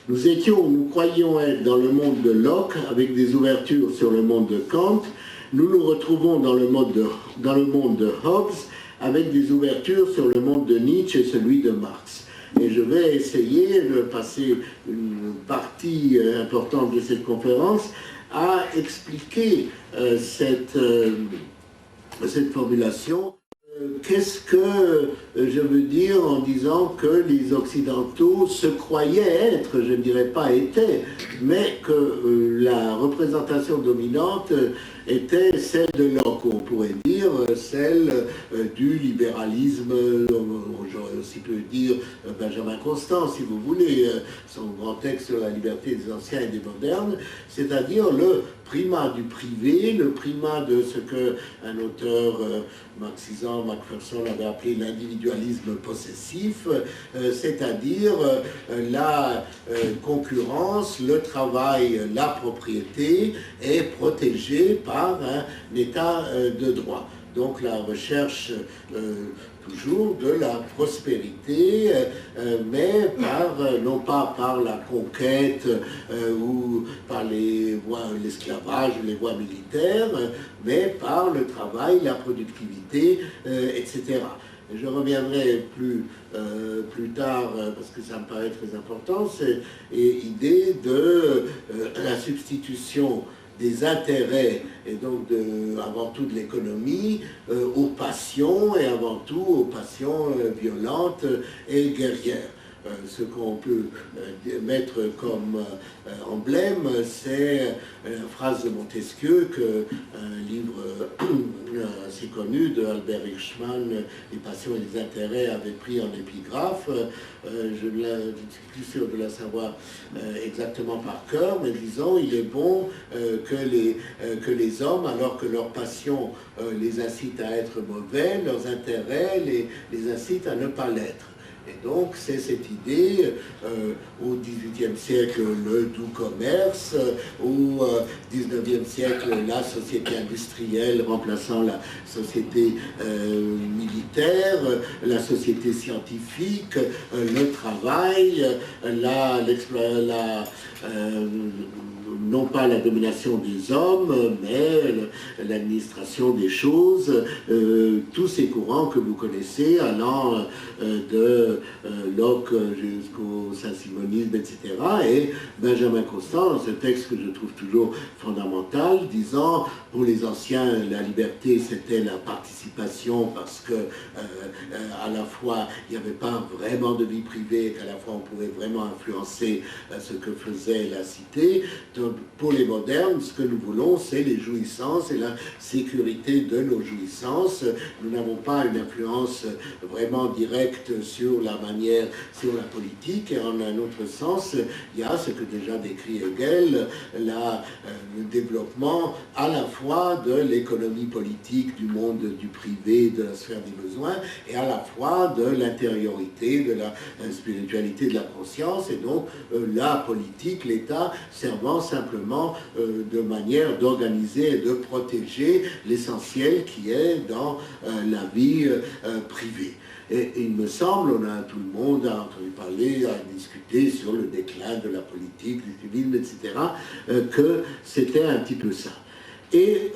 Nous croyions être dans le monde de Locke, avec des ouvertures sur le monde de Kant. Nous nous retrouvons dans le monde de Hobbes, avec des ouvertures sur le monde de Nietzsche et celui de Marx. Et je vais essayer de passer une partie importante de cette conférence à expliquer cette formulation. Qu'est-ce que je veux dire en disant que les Occidentaux se croyaient être, je ne dirais pas étaient, mais que la représentation dominante était celle de Locke, on pourrait dire, celle du libéralisme, j'aurais aussi pu dire Benjamin Constant, si vous voulez, son grand texte sur la liberté des anciens et des modernes, c'est-à-dire le primat du privé, le primat de ce qu'un auteur marxisant, Macpherson, avait appelé l'individualisme possessif, c'est-à-dire la concurrence, le travail, la propriété est protégée par un état de droit. Donc la recherche toujours de la prospérité, mais non pas par la conquête ou par l'esclavage ou les voies militaires, mais par le travail, la productivité, etc. Je reviendrai plus tard, parce que ça me paraît très important, c'est l'idée de la substitution des intérêts, et donc avant tout de l'économie, aux passions, et avant tout aux passions violentes et guerrières. Ce qu'on peut mettre comme emblème, c'est la phrase de Montesquieu, un livre assez connu de Albert Hirschman, Les passions et les intérêts, avait pris en épigraphe. Je ne suis plus sûr de la savoir exactement par cœur, mais disons, il est bon que les hommes, alors que leurs passions les incitent à être mauvais, leurs intérêts les incitent à ne pas l'être. Et donc, c'est cette idée, au XVIIIe siècle, le doux commerce, au XIXe siècle, la société industrielle remplaçant la société militaire, la société scientifique, le travail, non pas la domination des hommes, mais l'administration des choses, tous ces courants que vous connaissez, allant de Locke jusqu'au saint-simonisme, etc. Et Benjamin Constant, dans ce texte que je trouve toujours fondamental, disant, pour les anciens, la liberté, c'était la participation, parce que à la fois, il n'y avait pas vraiment de vie privée, qu'à la fois, on pouvait vraiment influencer ce que faisait la cité. Donc, pour les modernes, ce que nous voulons, c'est les jouissances et la sécurité de nos jouissances. Nous n'avons pas une influence vraiment directe sur la politique, et en un autre sens, il y a ce que déjà décrit Hegel, le développement à la fois de l'économie politique, du monde du privé, de la sphère des besoins, et à la fois de l'intériorité, de la spiritualité, de la conscience, et donc la politique, l'État, servant simplement de manière d'organiser et de protéger l'essentiel qui est dans la vie privée. Et il me semble, tout le monde a entendu parler, a discuté sur le déclin de la politique, du civisme, etc., que c'était un petit peu ça. Et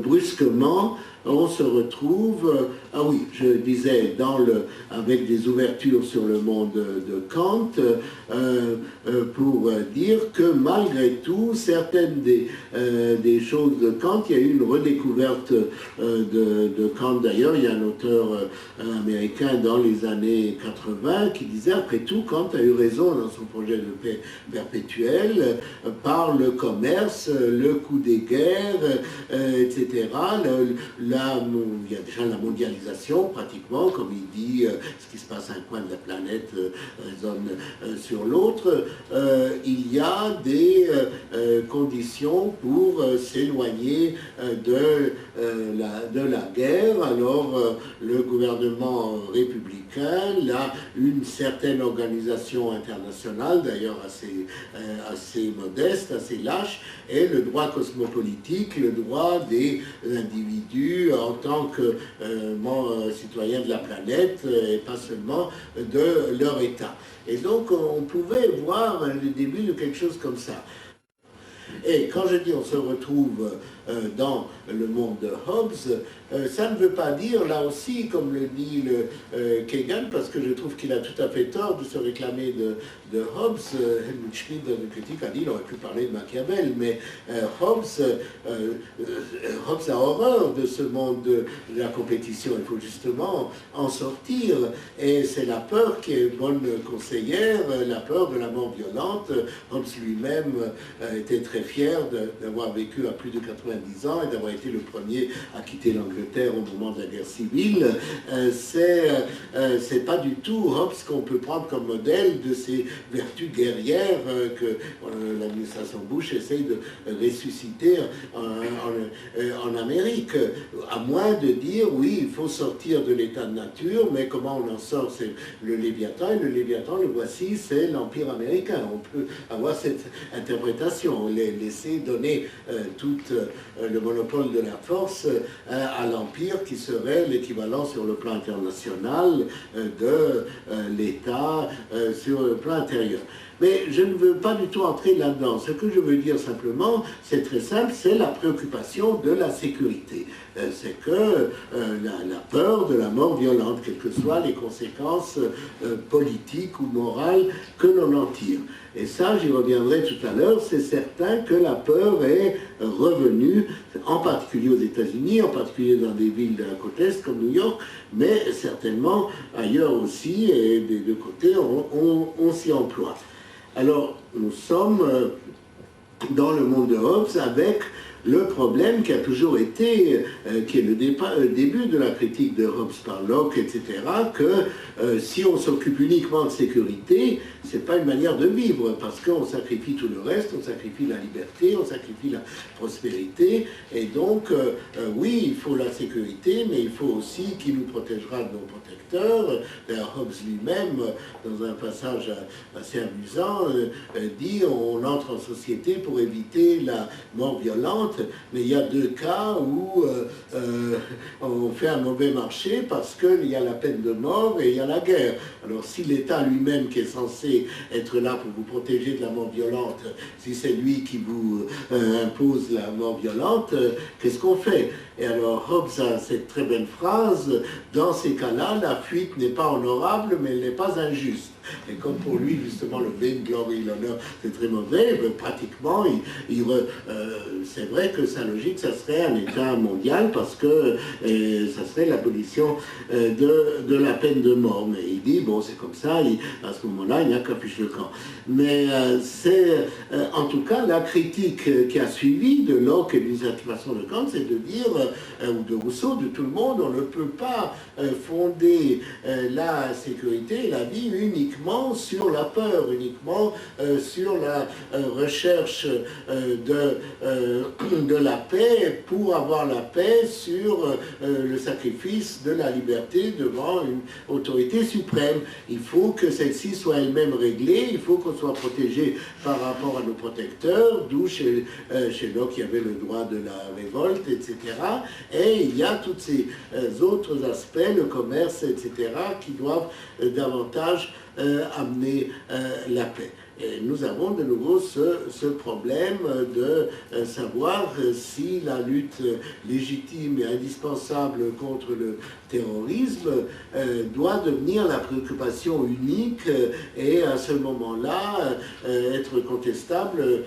brusquement, on se retrouve, je disais, avec des ouvertures sur le monde de Kant, pour dire que malgré tout, certaines des choses de Kant, il y a eu une redécouverte de Kant. D'ailleurs, il y a un auteur américain dans les années 80 qui disait, après tout, Kant a eu raison dans son projet de paix perpétuelle, par le commerce, le coût des guerres, etc., il y a déjà la mondialisation, pratiquement, comme il dit, ce qui se passe à un coin de la planète résonne sur l'autre. Il y a des conditions pour s'éloigner de la guerre. Alors, le gouvernement républicain, là, une certaine organisation internationale, d'ailleurs assez modeste, assez lâche, et le droit cosmopolitique, le droit des individus vue en tant que citoyen de la planète et pas seulement de leur État. Et donc on pouvait voir le début de quelque chose comme ça. Et quand je dis on se retrouve dans le monde de Hobbes, ça ne veut pas dire, là aussi, comme le dit Kagan, parce que je trouve qu'il a tout à fait tort de se réclamer de Hobbes. Helmut Schmidt, dans une critique, a dit qu'il aurait pu parler de Machiavel, mais Hobbes a horreur de ce monde de la compétition. Il faut justement en sortir. Et c'est la peur qui est bonne conseillère, la peur de la mort violente. Hobbes lui-même était très fier d'avoir vécu à plus de 90 ans et d'avoir été le premier à quitter l'Angleterre au moment de la guerre civile. C'est pas du tout Hobbes qu'on peut prendre comme modèle de ces vertus guerrières que l'administration Bush essaye de ressusciter en Amérique, à moins de dire oui, il faut sortir de l'état de nature, mais comment on en sort? C'est le Léviathan, et le Léviathan, le voici, c'est l'Empire américain. On peut avoir cette interprétation, laisser donner tout le monopole de la force à l'Empire qui serait l'équivalent sur le plan international de l'État sur le plan intérieur. Mais je ne veux pas du tout entrer là-dedans. Ce que je veux dire simplement, c'est très simple, c'est la préoccupation de la sécurité. C'est que la peur de la mort violente, quelles que soient les conséquences politiques ou morales que l'on en tire. Et ça, j'y reviendrai tout à l'heure, c'est certain que la peur est revenue, en particulier aux États-Unis, en particulier dans des villes de la côte Est comme New York, mais certainement ailleurs aussi, et des deux côtés, on s'y emploie. Alors, nous sommes dans le monde de Hobbes avec le problème qui a toujours été, qui est le début de la critique de Hobbes par Locke, etc., que si on s'occupe uniquement de sécurité, c'est pas une manière de vivre, parce qu'on sacrifie tout le reste, on sacrifie la liberté, on sacrifie la prospérité, et donc, oui, il faut la sécurité, mais il faut aussi qui nous protégera de nos protecteurs. D'ailleurs, Hobbes lui-même, dans un passage assez amusant, dit on entre en société pour éviter la mort violente, mais il y a deux cas où on fait un mauvais marché parce qu'il y a la peine de mort et il y a la guerre. Alors si l'État lui-même qui est censé être là pour vous protéger de la mort violente, si c'est lui qui vous impose la mort violente, qu'est-ce qu'on fait? Et alors Hobbes a cette très belle phrase, dans ces cas-là, la fuite n'est pas honorable, mais elle n'est pas injuste. Et comme pour lui, justement, le vainglory, l'honneur, c'est très mauvais, pratiquement, c'est vrai que sa logique, ça serait un État mondial, parce que ça serait l'abolition de la peine de mort. Mais il dit, bon, c'est comme ça, à ce moment-là, il n'y a qu'un fiche le camp. Mais c'est, en tout cas, la critique qui a suivi de Locke et d'une certaine façon de Kant, c'est de dire, ou de Rousseau, de tout le monde, on ne peut pas fonder la sécurité et la vie uniquement sur la peur, uniquement sur la recherche de la paix, pour avoir la paix sur le sacrifice de la liberté devant une autorité suprême. Il faut que celle-ci soit elle-même réglée, il faut qu'on soit protégé par rapport à nos protecteurs, d'où chez Locke il y avait le droit de la révolte, etc. Et il y a tous ces autres aspects, le commerce, etc., qui doivent davantage amener la paix. Et nous avons de nouveau ce problème de savoir si la lutte légitime et indispensable contre le terrorisme doit devenir la préoccupation unique et à ce moment-là être contestable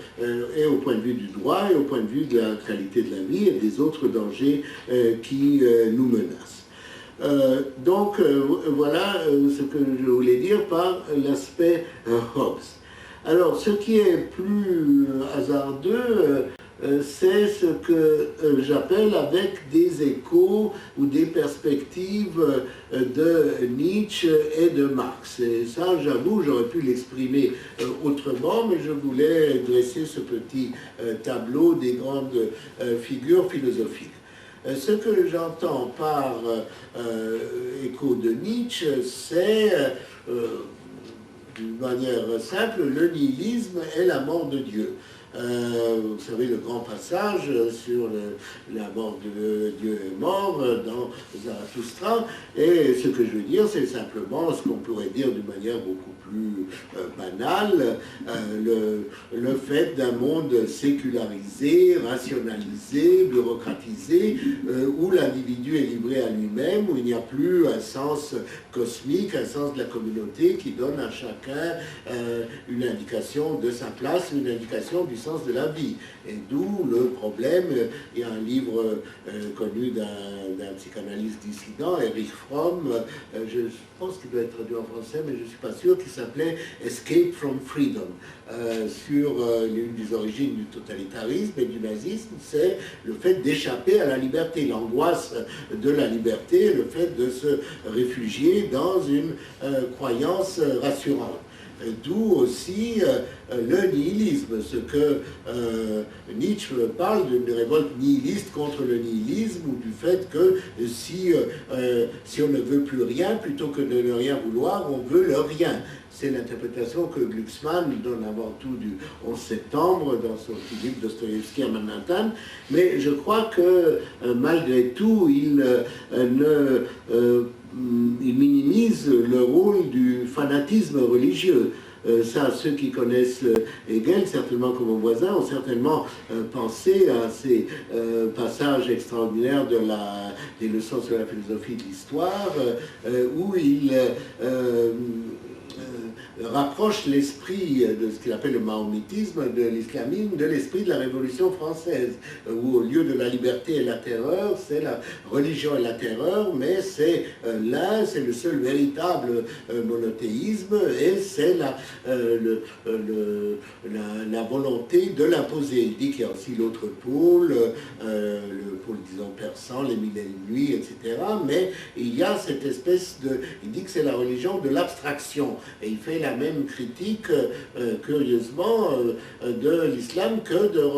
et au point de vue du droit et au point de vue de la qualité de la vie et des autres dangers qui nous menacent. Donc voilà ce que je voulais dire par l'aspect Hobbes. Alors ce qui est plus hasardeux, c'est ce que j'appelle avec des échos ou des perspectives de Nietzsche et de Marx. Et ça, j'avoue, j'aurais pu l'exprimer autrement, mais je voulais dresser ce petit tableau des grandes figures philosophiques. Ce que j'entends par écho de Nietzsche, c'est, d'une manière simple, le nihilisme est la mort de Dieu. vous savez, le grand passage sur la mort de Dieu est mort dans Zarathustra. Et ce que je veux dire, c'est simplement ce qu'on pourrait dire d'une manière beaucoup plus banale, le fait d'un monde sécularisé, rationalisé, bureaucratisé, où l'individu est livré à lui-même, où il n'y a plus un sens cosmique, un sens de la communauté qui donne à chacun une indication de sa place, une indication du sens de la vie. Et d'où le problème, il y a un livre connu d'un psychanalyste dissident, Erich Fromm, je pense qu'il doit être traduit en français, mais je ne suis pas sûr, qui s'appelait Escape from Freedom, sur l'une des origines du totalitarisme et du nazisme, c'est le fait d'échapper à la liberté, l'angoisse de la liberté, le fait de se réfugier dans une croyance rassurante. D'où aussi le nihilisme, ce que Nietzsche parle d'une révolte nihiliste contre le nihilisme, ou du fait que si on ne veut plus rien, plutôt que de ne rien vouloir, on veut le rien. C'est l'interprétation que Glucksmann donne avant tout du 11 septembre dans son petit livre Dostoïevski à Manhattan. Mais je crois que malgré tout, il minimise le rôle du fanatisme religieux. Ça, ceux qui connaissent Hegel, certainement comme mon voisin, ont certainement pensé à ces passages extraordinaires des leçons sur la philosophie de l'histoire, où il rapproche l'esprit de ce qu'il appelle le mahométisme, de l'islamisme, de l'esprit de la Révolution française, où au lieu de la liberté et la terreur, c'est la religion et la terreur, mais c'est c'est le seul véritable monothéisme, et c'est la volonté de l'imposer. Il dit qu'il y a aussi l'autre pôle, le pôle, disons, persan, les mille et une nuits, etc., mais il y a cette espèce de... Il dit que c'est la religion de l'abstraction, et il fait la même critique, curieusement, de l'islam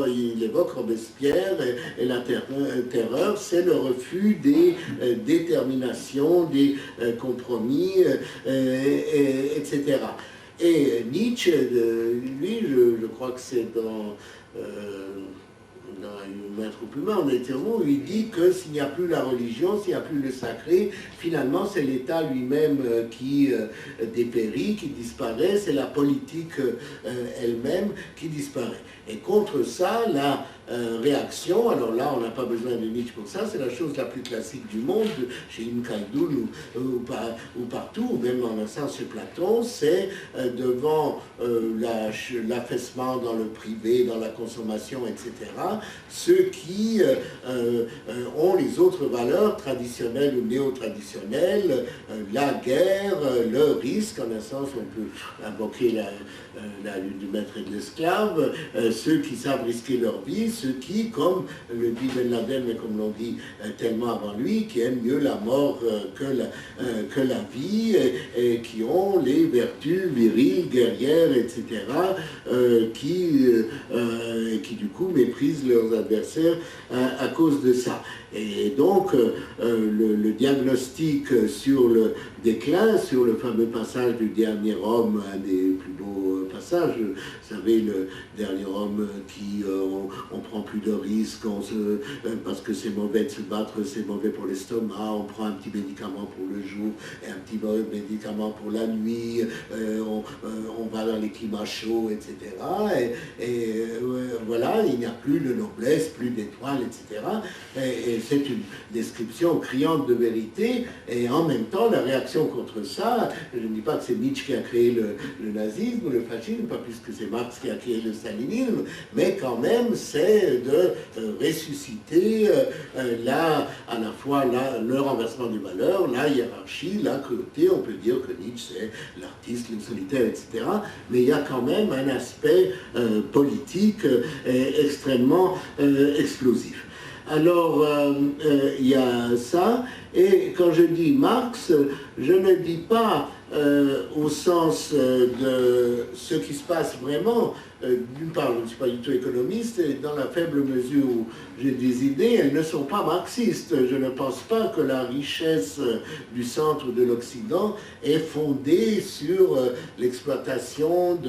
il évoque Robespierre, et la terreur, c'est le refus des déterminations, des compromis, etc. Et Nietzsche, lui, je crois que c'est dans un troupe humain, où il dit que s'il n'y a plus la religion, s'il n'y a plus le sacré, finalement c'est l'État lui-même qui dépérit, qui disparaît, c'est la politique elle-même qui disparaît. Et contre ça, la réaction, alors là on n'a pas besoin de Nietzsche pour ça, c'est la chose la plus classique du monde, chez Ibn Khaldun ou partout, même en un sens chez Platon, c'est devant l'affaissement dans le privé, dans la consommation, etc., ceux qui ont les autres valeurs traditionnelles ou néo-traditionnelles, la guerre, le risque, en un sens on peut invoquer la lutte du maître et de l'esclave, ceux qui savent risquer leur vie, ceux qui, comme le dit Ben Laden, mais comme l'on dit tellement avant lui, qui aiment mieux la mort que la vie, et qui ont les vertus viriles, guerrières, etc., qui du coup méprisent leurs adversaires à cause de ça. Et donc, le diagnostic sur le déclin, sur le fameux passage du dernier homme, un des plus beaux passages, vous savez, le dernier homme qui, on prend plus de risques, parce que c'est mauvais de se battre, c'est mauvais pour l'estomac, on prend un petit médicament pour le jour, et un petit médicament pour la nuit, on va dans les climats chauds, etc. Et voilà, il n'y a plus de noblesse, plus d'étoiles, etc. Et c'est une description criante de vérité, et en même temps, la réaction contre ça, je ne dis pas que c'est Nietzsche qui a créé le nazisme ou le fascisme, pas plus que c'est Marx qui a créé le stalinisme, mais quand même, c'est de ressusciter à la fois le renversement des valeurs, la hiérarchie, la cruauté. On peut dire que Nietzsche, c'est l'artiste, le solitaire, etc. Mais il y a quand même un aspect politique extrêmement explosif. Alors, il y a ça, et quand je dis Marx, je ne dis pas au sens de ce qui se passe vraiment. D'une part, je ne suis pas du tout économiste, et dans la faible mesure où j'ai des idées, elles ne sont pas marxistes. Je ne pense pas que la richesse du centre de l'Occident est fondée sur l'exploitation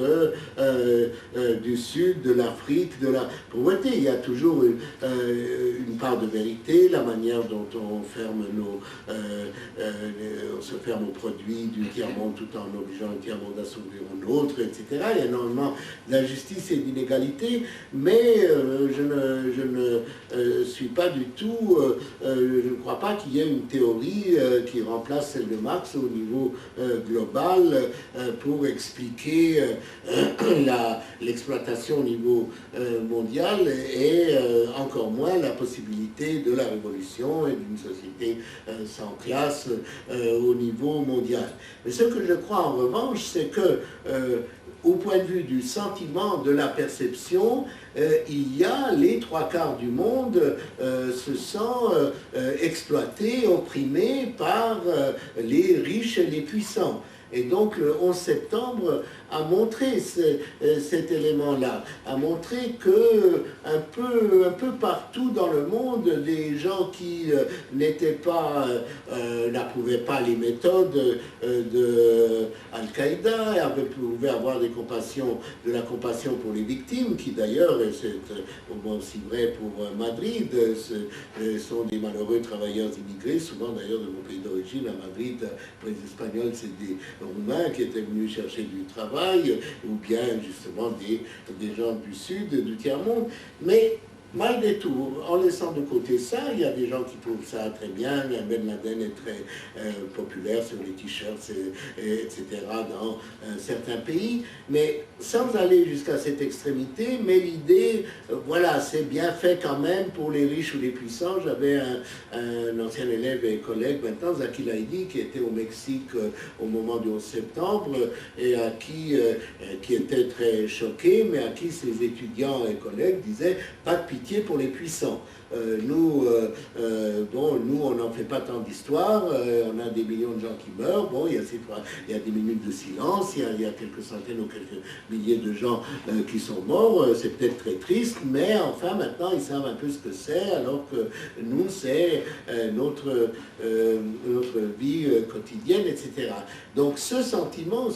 du sud, de l'Afrique, de la pauvreté. Il y a toujours une part de vérité, la manière dont on se ferme aux produits du tiers-monde tout en obligeant le tiers-monde à s'ouvrir au nôtre, etc. Il y a énormément d'injustice et d'inégalité, mais je ne suis pas du tout, je ne crois pas qu'il y ait une théorie qui remplace celle de Marx au niveau global pour expliquer l'exploitation au niveau mondial et encore moins la possibilité de la révolution et d'une société sans classe au niveau mondial. Mais ce que je crois en revanche, c'est que au point de vue du sentiment, de la perception, il y a les trois quarts du monde se sent exploité, opprimé par les riches et les puissants. Et donc le 11 septembre a montré cet élément-là, a montré que un peu partout dans le monde, des gens qui n'approuvaient pas les méthodes de Al-Qaïda, pouvaient avoir de la compassion pour les victimes, qui d'ailleurs, et c'est au moins aussi vrai pour Madrid, sont des malheureux travailleurs immigrés, souvent d'ailleurs de mon pays d'origine. À Madrid, pour les Espagnols, c'est des Roumains qui étaient venus chercher du travail, ou bien justement des gens du sud, du tiers-monde. Mais malgré tout, en laissant de côté ça, il y a des gens qui trouvent ça très bien. Ben Laden est très populaire sur les t-shirts, etc. dans certains pays, mais sans aller jusqu'à cette extrémité. Mais l'idée, voilà, c'est bien fait quand même pour les riches ou les puissants. J'avais un ancien élève et collègue maintenant, Zaki Laïdi, qui était au Mexique au moment du 11 septembre et qui était très choqué, mais à qui ses étudiants et collègues disaient pas de pitié pour les puissants. Nous, on n'en fait pas tant d'histoire, on a des millions de gens qui meurent, bon, il y a des minutes de silence, il y a quelques centaines ou quelques milliers de gens qui sont morts, c'est peut-être très triste, mais enfin maintenant ils savent un peu ce que c'est, alors que nous, c'est notre vie quotidienne, etc. Donc ce sentiment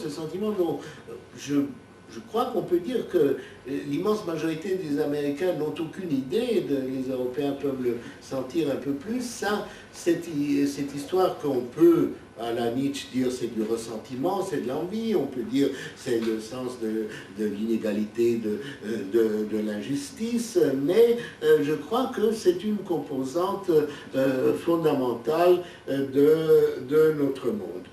dont je crois qu'on peut dire que l'immense majorité des Américains n'ont aucune idée, les Européens peuvent le sentir un peu plus. Ça, cette histoire qu'on peut, à la Nietzsche, dire c'est du ressentiment, c'est de l'envie, on peut dire c'est le sens de l'inégalité, de l'injustice, mais je crois que c'est une composante fondamentale de notre monde.